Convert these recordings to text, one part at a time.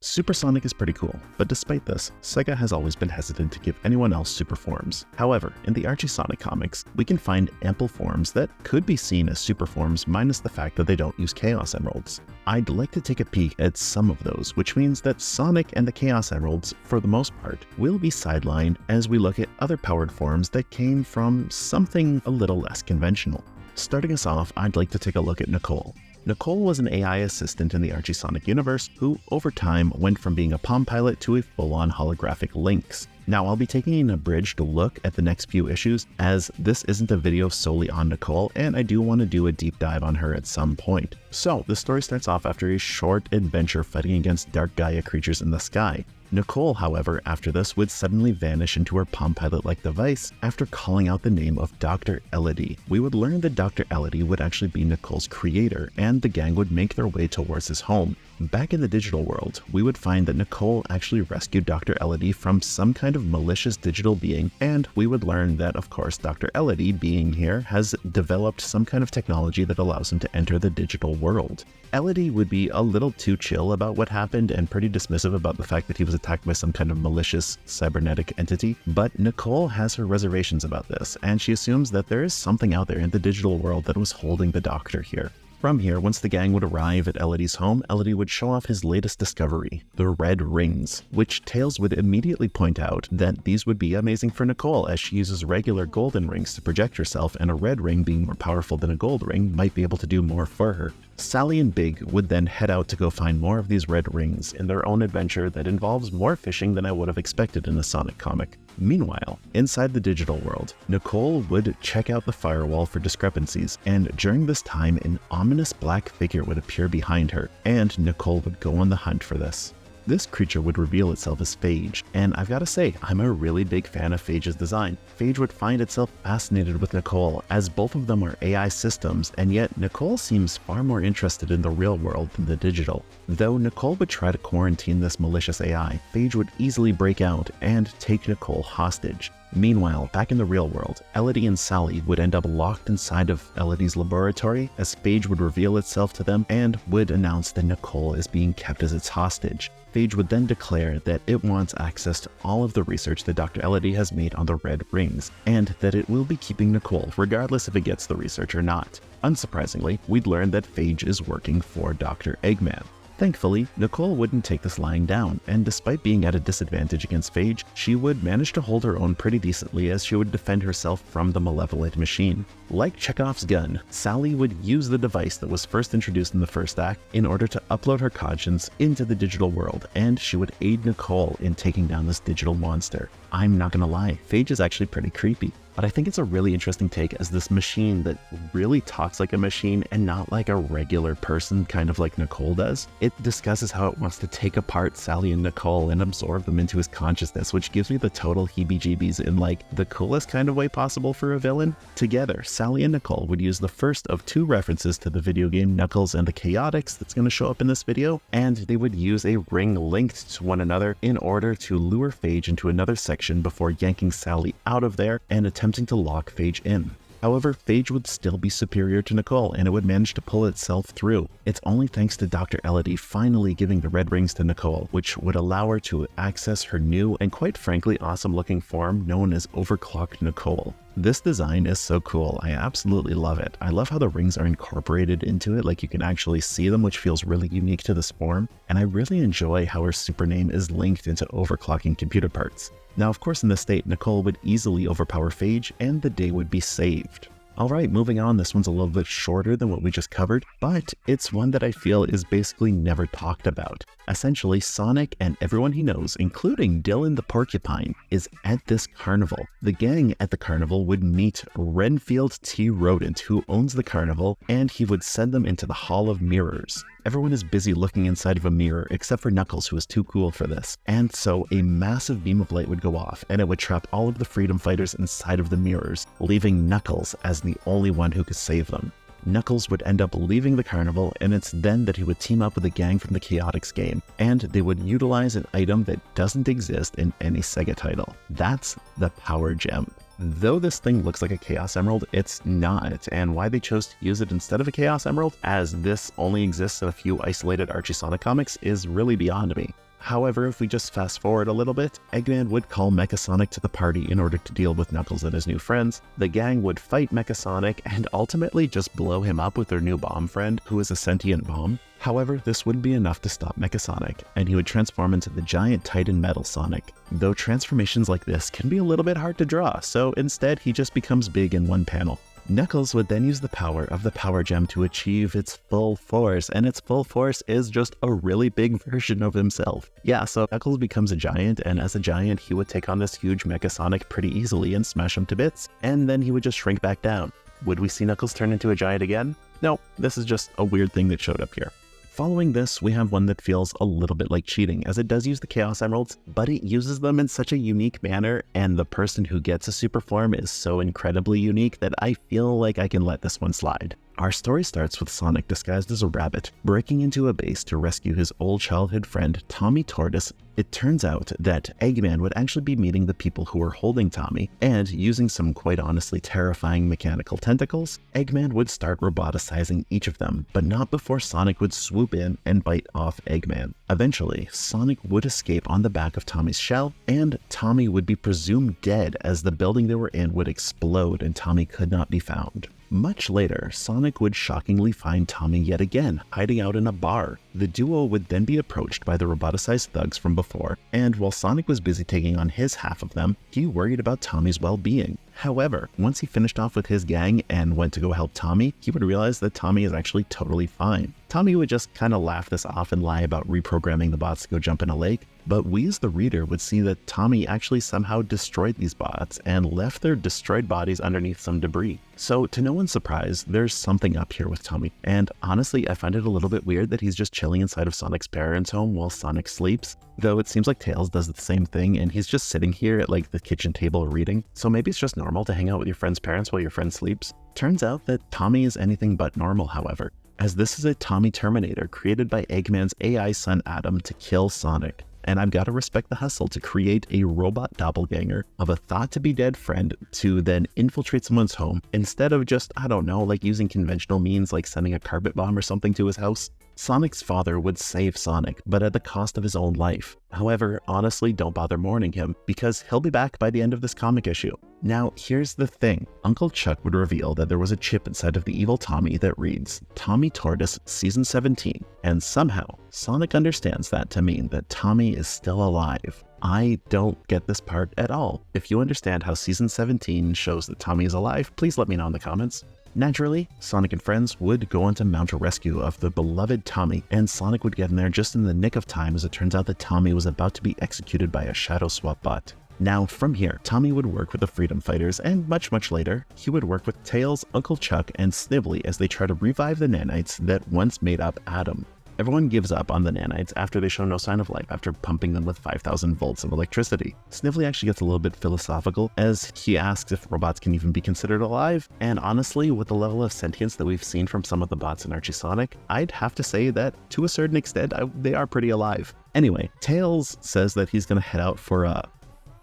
Supersonic is pretty cool, but despite this, Sega has always been hesitant to give anyone else super forms. However, in the Archie Sonic comics, we can find ample forms that could be seen as super forms minus the fact that they don't use Chaos Emeralds. I'd like to take a peek at some of those, which means that Sonic and the Chaos Emeralds, for the most part, will be sidelined as we look at other powered forms that came from something a little less conventional. Starting us off, I'd like to take a look at Nicole. Nicole was an AI assistant in the Archie Sonic universe who, over time, went from being a Palm Pilot to a full-on holographic Lynx. Now, I'll be taking an abridged look at the next few issues, as this isn't a video solely on Nicole, and I do want to do a deep dive on her at some point. So, the story starts off after a short adventure fighting against Dark Gaia creatures in the sky. Nicole, however, after this would suddenly vanish into her Palm Pilot-like device after calling out the name of Dr. Elodie. We would learn that Dr. Elodie would actually be Nicole's creator, and the gang would make their way towards his home. Back in the digital world, we would find that Nicole actually rescued Dr. Elodie from some kind of malicious digital being, and we would learn that, of course, Dr. Elodie, being here, has developed some kind of technology that allows him to enter the digital world. Elodie would be a little too chill about what happened and pretty dismissive about the fact that he was attacked by some kind of malicious cybernetic entity, but Nicole has her reservations about this, and she assumes that there is something out there in the digital world that was holding the doctor here. From here, once the gang would arrive at Elodie's home, Elodie would show off his latest discovery, the red rings, which Tails would immediately point out that these would be amazing for Nicole, as she uses regular golden rings to project herself, and a red ring being more powerful than a gold ring might be able to do more for her. Sally and Big would then head out to go find more of these red rings in their own adventure that involves more fishing than I would have expected in a Sonic comic. Meanwhile, inside the digital world, Nicole would check out the firewall for discrepancies, and during this time, an ominous black figure would appear behind her, and Nicole would go on the hunt for this. This creature would reveal itself as Phage, and I've got to say, I'm a really big fan of Phage's design. Phage would find itself fascinated with Nicole, as both of them are AI systems, and yet Nicole seems far more interested in the real world than the digital. Though Nicole would try to quarantine this malicious AI, Phage would easily break out and take Nicole hostage. Meanwhile, back in the real world, Elodie and Sally would end up locked inside of Elodie's laboratory as Phage would reveal itself to them and would announce that Nicole is being kept as its hostage. Phage would then declare that it wants access to all of the research that Dr. Elodie has made on the red rings, and that it will be keeping Nicole regardless if it gets the research or not. Unsurprisingly, we'd learn that Phage is working for Dr. Eggman. Thankfully, Nicole wouldn't take this lying down, and despite being at a disadvantage against Phage, she would manage to hold her own pretty decently as she would defend herself from the malevolent machine. Like Chekhov's gun, Sally would use the device that was first introduced in the first act in order to upload her conscience into the digital world, and she would aid Nicole in taking down this digital monster. I'm not gonna lie, Phage is actually pretty creepy. But I think it's a really interesting take as this machine that really talks like a machine and not like a regular person, kind of like Nicole does. It discusses how it wants to take apart Sally and Nicole and absorb them into his consciousness, which gives me the total heebie-jeebies in like the coolest kind of way possible for a villain. Together, Sally and Nicole would use the first of two references to the video game Knuckles and the Chaotix that's going to show up in this video, and they would use a ring linked to one another in order to lure Phage into another section before yanking Sally out of there and attempting to lock Phage in. However, Phage would still be superior to Nicole, and it would manage to pull itself through. It's only thanks to Dr. Elodie finally giving the red rings to Nicole, which would allow her to access her new and quite frankly awesome looking form known as Overclocked Nicole. This design is so cool. I absolutely love it. I love how the rings are incorporated into it, like you can actually see them, which feels really unique to this form, and I really enjoy how her super name is linked into overclocking computer parts. Now, of course, in this state, Nicole would easily overpower Phage, and the day would be saved. Alright, moving on, this one's a little bit shorter than what we just covered, but it's one that I feel is basically never talked about. Essentially, Sonic and everyone he knows, including Dylan the Porcupine, is at this carnival. The gang at the carnival would meet Renfield T. Rodent, who owns the carnival, and he would send them into the Hall of Mirrors. Everyone is busy looking inside of a mirror, except for Knuckles, who is too cool for this. And so a massive beam of light would go off, and it would trap all of the freedom fighters inside of the mirrors, leaving Knuckles as the only one who could save them. Knuckles would end up leaving the carnival, and it's then that he would team up with a gang from the Chaotix game, and they would utilize an item that doesn't exist in any Sega title. That's the Power Gem. Though this thing looks like a Chaos Emerald, it's not, and why they chose to use it instead of a Chaos Emerald, as this only exists in a few isolated Archie Sonic comics, is really beyond me. However, if we just fast forward a little bit, Eggman would call Mecha Sonic to the party in order to deal with Knuckles and his new friends. The gang would fight Mecha Sonic and ultimately just blow him up with their new bomb friend, who is a sentient bomb. However, this wouldn't be enough to stop Mecha Sonic, and he would transform into the giant Titan Metal Sonic. Though transformations like this can be a little bit hard to draw, so instead he just becomes big in one panel. Knuckles would then use the power of the Power Gem to achieve its full force, and its full force is just a really big version of himself. Yeah, so Knuckles becomes a giant, and as a giant, he would take on this huge Mecha Sonic pretty easily and smash him to bits, and then he would just shrink back down. Would we see Knuckles turn into a giant again? No, this is just a weird thing that showed up here. Following this, we have one that feels a little bit like cheating, as it does use the Chaos Emeralds, but it uses them in such a unique manner, and the person who gets a super form is so incredibly unique that I feel like I can let this one slide. Our story starts with Sonic disguised as a rabbit, breaking into a base to rescue his old childhood friend, Tommy Tortoise. It turns out that Eggman would actually be meeting the people who were holding Tommy, and using some quite honestly terrifying mechanical tentacles, Eggman would start roboticizing each of them, but not before Sonic would swoop in and bite off Eggman. Eventually, Sonic would escape on the back of Tommy's shell, and Tommy would be presumed dead as the building they were in would explode and Tommy could not be found. Much later, Sonic would shockingly find Tommy yet again, hiding out in a bar. The duo would then be approached by the roboticized thugs from before, and while Sonic was busy taking on his half of them, he worried about Tommy's well-being. However, once he finished off with his gang and went to go help Tommy, he would realize that Tommy is actually totally fine. Tommy would just kind of laugh this off and lie about reprogramming the bots to go jump in a lake, but we as the reader would see that Tommy actually somehow destroyed these bots and left their destroyed bodies underneath some debris. So to no one's surprise, there's something up here with Tommy, and honestly I find it a little bit weird that he's just chilling inside of Sonic's parents' home while Sonic sleeps, though it seems like Tails does the same thing and he's just sitting here at like the kitchen table reading, so maybe it's just normal to hang out with your friend's parents while your friend sleeps. Turns out that Tommy is anything but normal, however, as this is a Tommy Terminator created by Eggman's AI son Adam to kill Sonic. And I've got to respect the hustle to create a robot doppelganger of a thought-to-be-dead friend to then infiltrate someone's home instead of just, I don't know, like using conventional means like sending a carpet bomb or something to his house. Sonic's father would save Sonic, but at the cost of his own life. However, honestly, don't bother mourning him, because he'll be back by the end of this comic issue. Now, here's the thing. Uncle Chuck would reveal that there was a chip inside of the evil Tommy that reads, Tommy Tortoise, Season 17, and somehow, Sonic understands that to mean that Tommy is still alive. I don't get this part at all. If you understand how Season 17 shows that Tommy is alive, please let me know in the comments. Naturally, Sonic and friends would go on to mount a rescue of the beloved Tommy, and Sonic would get in there just in the nick of time as it turns out that Tommy was about to be executed by a shadow swap bot. Now, from here, Tommy would work with the Freedom Fighters, and much later, he would work with Tails, Uncle Chuck, and Snively as they try to revive the nanites that once made up Adam. Everyone gives up on the nanites after they show no sign of life after pumping them with 5,000 volts of electricity. Snively actually gets a little bit philosophical as he asks if robots can even be considered alive, and honestly, with the level of sentience that we've seen from some of the bots in Archie Sonic, I'd have to say that to a certain extent, they are pretty alive. Anyway, Tails says that he's gonna head out for a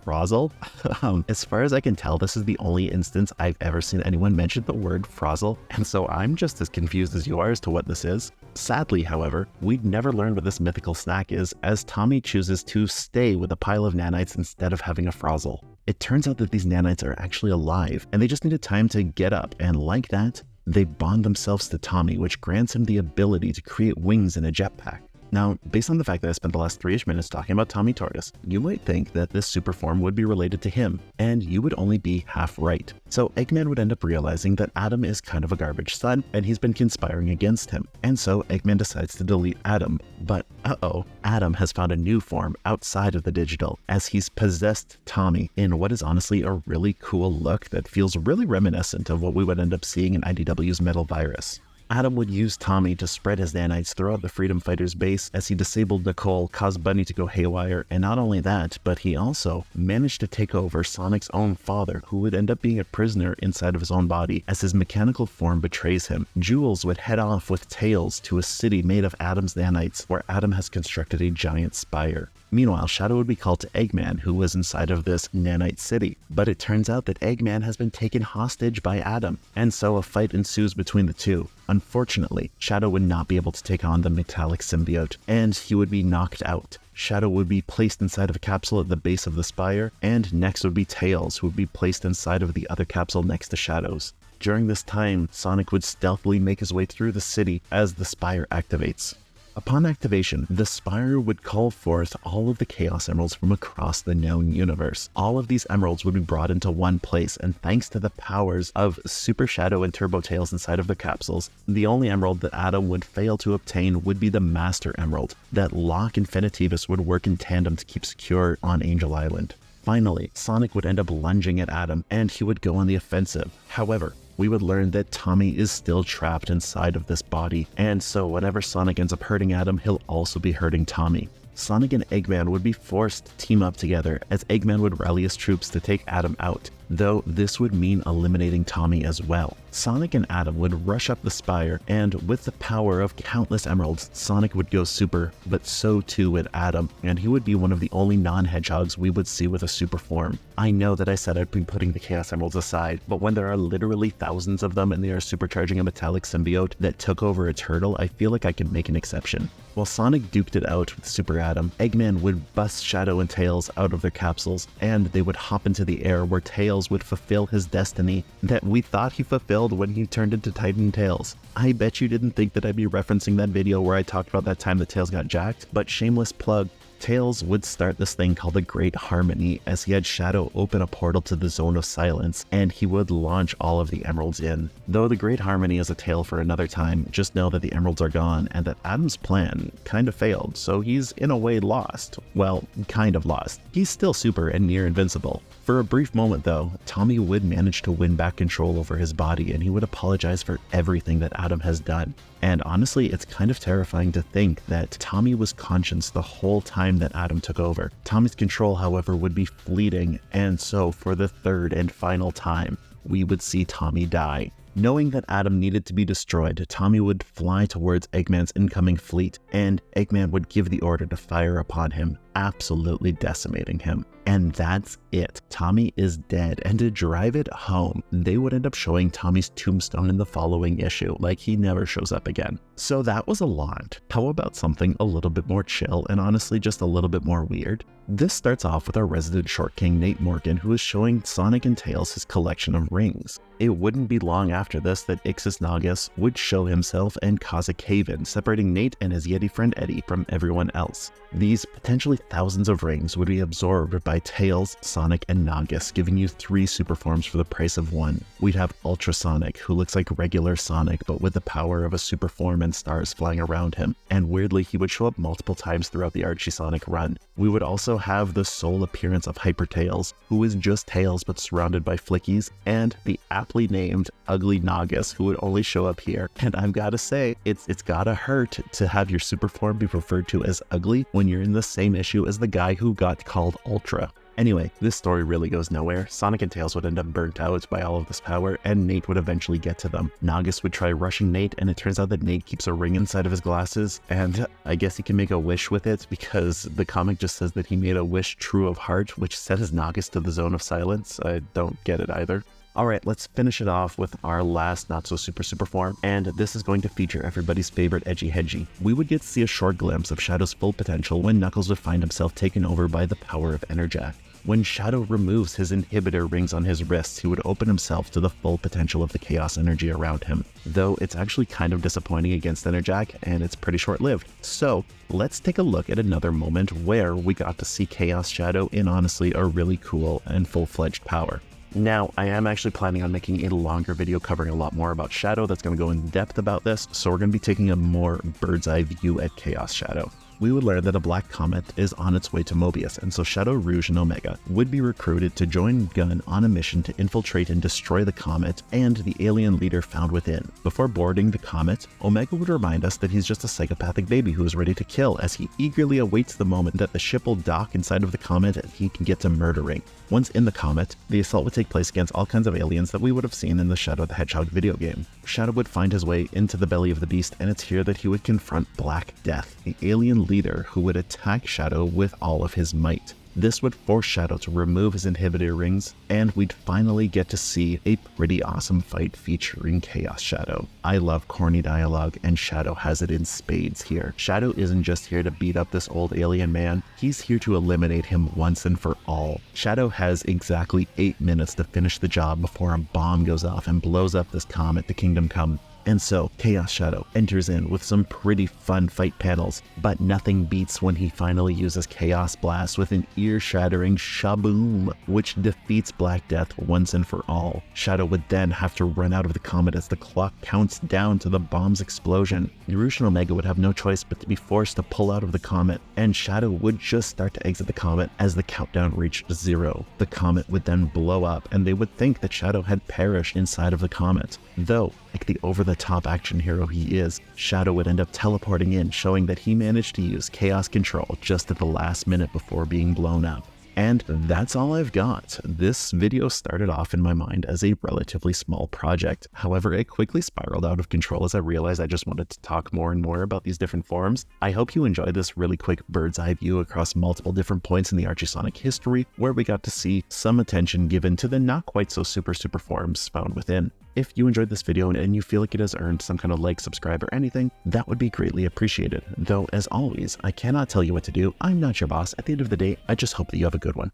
Frazzle? As far as I can tell, this is the only instance I've ever seen anyone mention the word Frazzle, and so I'm just as confused as you are as to what this is. Sadly, however, we'd never learn what this mythical snack is, as Tommy chooses to stay with a pile of nanites instead of having a Frazzle. It turns out that these nanites are actually alive, and they just needed time to get up, and like that, they bond themselves to Tommy, which grants him the ability to create wings in a jetpack. Now, based on the fact that I spent the last 3-ish minutes talking about Tommy Tortoise, you might think that this super form would be related to him, and you would only be half right. So Eggman would end up realizing that Adam is kind of a garbage son, and he's been conspiring against him. And so Eggman decides to delete Adam, but Adam has found a new form outside of the digital, as he's possessed Tommy in what is honestly a really cool look that feels really reminiscent of what we would end up seeing in IDW's Metal Virus. Adam would use Tommy to spread his nanites throughout the Freedom Fighters base as he disabled Nicole, caused Bunny to go haywire, and not only that, but he also managed to take over Sonic's own father, who would end up being a prisoner inside of his own body as his mechanical form betrays him. Jules would head off with Tails to a city made of Adam's nanites, where Adam has constructed a giant spire. Meanwhile, Shadow would be called to Eggman, who was inside of this nanite city, but it turns out that Eggman has been taken hostage by Adam, and so a fight ensues between the two. Unfortunately, Shadow would not be able to take on the metallic symbiote, and he would be knocked out. Shadow would be placed inside of a capsule at the base of the spire, and next would be Tails, who would be placed inside of the other capsule next to Shadow's. During this time, Sonic would stealthily make his way through the city as the spire activates. Upon activation, the spire would call forth all of the Chaos Emeralds from across the known universe. All of these emeralds would be brought into one place, and thanks to the powers of Super Shadow and Turbo Tails inside of the capsules, the only emerald that Adam would fail to obtain would be the Master Emerald, that Locke and Finitivis would work in tandem to keep secure on Angel Island. Finally, Sonic would end up lunging at Adam, and he would go on the offensive. However, we would learn that Tommy is still trapped inside of this body, and so whenever Sonic ends up hurting Adam, he'll also be hurting Tommy. Sonic and Eggman would be forced to team up together, as Eggman would rally his troops to take Adam out, though this would mean eliminating Tommy as well. Sonic and Adam would rush up the spire, and with the power of countless emeralds, Sonic would go super, but so too would Adam, and he would be one of the only non-hedgehogs we would see with a super form. I know that I said I'd be putting the Chaos Emeralds aside, but when there are literally thousands of them and they are supercharging a metallic symbiote that took over a turtle, I feel like I can make an exception. While Sonic duked it out with Super Adam, Eggman would bust Shadow and Tails out of their capsules, and they would hop into the air where Tails would fulfill his destiny that we thought he fulfilled when he turned into Titan Tails. I bet you didn't think that I'd be referencing that video where I talked about that time that Tails got jacked, but shameless plug. Tails would start this thing called the Great Harmony as he had Shadow open a portal to the Zone of Silence, and he would launch all of the emeralds in. Though the Great Harmony is a tale for another time, just know that the emeralds are gone and that Adam's plan kind of failed, so he's in a way lost. Well, kind of lost. He's still super and near invincible. For a brief moment though, Tommy would manage to win back control over his body, and he would apologize for everything that Adam has done. And honestly, it's kind of terrifying to think that Tommy was conscious the whole time that Adam took over. Tommy's control, however, would be fleeting, and so for the third and final time, we would see Tommy die. Knowing that Adam needed to be destroyed, Tommy would fly towards Eggman's incoming fleet, and Eggman would give the order to fire upon him, absolutely decimating him. And that's it. Tommy is dead, and to drive it home, they would end up showing Tommy's tombstone in the following issue, like he never shows up again. So that was a lot. How about something a little bit more chill and honestly just a little bit more weird? This starts off with our resident Short King Nate Morgan, who is showing Sonic and Tails his collection of rings. It wouldn't be long after this that Ixis Naugus would show himself and cause a cave-in, separating Nate and his Yeti friend Eddie from everyone else. These potentially thousands of rings would be absorbed by Tails, Sonic, and Naugus, giving you 3 super forms for the price of 1. We'd have Ultra Sonic, who looks like regular Sonic, but with the power of a super form and stars flying around him, and weirdly he would show up multiple times throughout the Archie Sonic run. We would also have the sole appearance of Hyper Tails, who is just Tails but surrounded by flickies, and the aptly named Ugly Naugus, who would only show up here. And I've gotta say, it's gotta hurt to have your super form be referred to as ugly when you're in the same issue as the guy who got called Ultra. Anyway, this story really goes nowhere. Sonic and Tails would end up burnt out by all of this power, and Nate would eventually get to them. Naugus would try rushing Nate, and it turns out that Nate keeps a ring inside of his glasses, and I guess he can make a wish with it because the comic just says that he made a wish true of heart, which sends Naugus to the Zone of Silence. I don't get it either. Alright, let's finish it off with our last not-so-super form, and this is going to feature everybody's favorite Edgy Hedgy. We would get to see a short glimpse of Shadow's full potential when Knuckles would find himself taken over by the power of Enerjack. When Shadow removes his inhibitor rings on his wrists, he would open himself to the full potential of the chaos energy around him, though it's actually kind of disappointing against Enerjack, and it's pretty short-lived. So let's take a look at another moment where we got to see Chaos Shadow in honestly a really cool and full-fledged power. Now, I am actually planning on making a longer video covering a lot more about Shadow that's going to go in depth about this, so we're going to be taking a more bird's eye view at Chaos Shadow. We would learn that a black comet is on its way to Mobius, and so Shadow, Rouge, and Omega would be recruited to join Gun on a mission to infiltrate and destroy the comet and the alien leader found within. Before boarding the comet, Omega would remind us that he's just a psychopathic baby who is ready to kill, as he eagerly awaits the moment that the ship will dock inside of the comet and he can get to murdering. Once in the comet, the assault would take place against all kinds of aliens that we would have seen in the Shadow the Hedgehog video game. Shadow would find his way into the belly of the beast, and it's here that he would confront Black Death, the alien leader who would attack Shadow with all of his might. This would force Shadow to remove his inhibitor rings, and we'd finally get to see a pretty awesome fight featuring Chaos Shadow. I love corny dialogue, and Shadow has it in spades here. Shadow isn't just here to beat up this old alien man, he's here to eliminate him once and for all. Shadow has exactly 8 minutes to finish the job before a bomb goes off and blows up this comet to Kingdom Come. And so, Chaos Shadow enters in with some pretty fun fight panels, but nothing beats when he finally uses Chaos Blast with an ear-shattering shaboom, which defeats Black Death once and for all. Shadow would then have to run out of the comet as the clock counts down to the bomb's explosion. Yarush and Omega would have no choice but to be forced to pull out of the comet, and Shadow would just start to exit the comet as the countdown reached 0. The comet would then blow up, and they would think that Shadow had perished inside of the comet. Though, like the over-the-top action hero he is, Shadow would end up teleporting in, showing that he managed to use Chaos Control just at the last minute before being blown up. And that's all I've got. This video started off in my mind as a relatively small project. However, it quickly spiraled out of control as I realized I just wanted to talk more and more about these different forms. I hope you enjoyed this really quick bird's eye view across multiple different points in the Archie Sonic history, where we got to see some attention given to the not quite so super forms found within. If you enjoyed this video and you feel like it has earned some kind of like, subscribe, or anything, that would be greatly appreciated. Though, as always, I cannot tell you what to do. I'm not your boss. At the end of the day, I just hope that you have a good one.